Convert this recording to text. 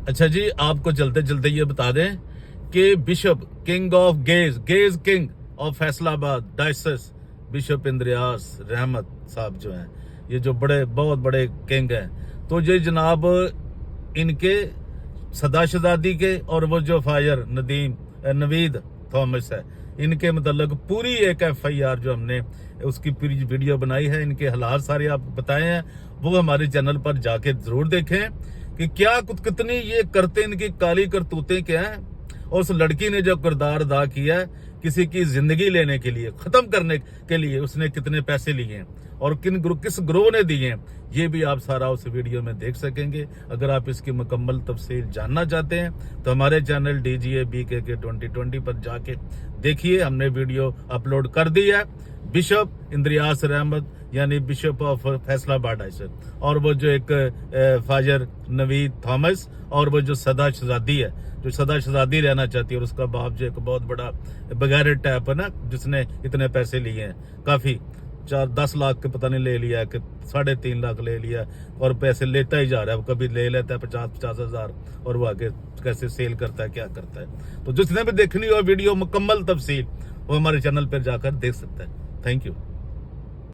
अच्छा जी, आपको चलते चलते ये बता दें कि बिशप किंग ऑफ गेज king of Faisalabad diocese bishop Indrias Rehmat साहब जो हैं, ये जो बहुत बड़े किंग हैं, तो ये जनाब इनके सदा शहजादी के और वो जो फायर नवीद थॉमस है, इनके मतलब पूरी एक FIR जो हमने उसकी पूरी वीडियो बनाई है, इनके हालात सारे आपको बताए हैं, वो हमारे चैनल पर जाके जरूर देखें कि क्या कितनी ये करते, इनकी काली करतूतें क्या हैं। और उस लड़की ने जो किरदार अदा किया है किसी की जिंदगी लेने के लिए, खत्म करने के लिए, उसने कितने पैसे लिए हैं और किस ग्रोह ने दिए हैं, ये भी आप सारा उस वीडियो में देख सकेंगे। अगर आप इसकी मुकम्मल तफसील जानना चाहते हैं तो हमारे चैनल DGA BKK 2020 पर जाके देखिए, हमने वीडियो अपलोड कर दी है। बिशप इंद्रियास रहमत यानी बिशप ऑफ फैसलाबाद डायसिस, और वो जो एक फाजर नवीद थॉमस, और वो जो सदा शहजादी है, जो सदा शहजादी रहना चाहती है, और उसका बाप जो एक बहुत बड़ा बगैर टाइप है ना, जिसने इतने पैसे लिए हैं, काफी 4-10 लाख के पता नहीं ले लिया कि 3.5 लाख ले लिया, और पैसे लेता ही जा रहा है। वो कभी ले लेता है 50-50 हजार, और वो आगे कैसे सेल करता है, क्या करता है। तो जिसने भी देखनी हो वीडियो मुकम्मल तफसील, वो हमारे चैनल पर जाकर देख सकता है। Thank you.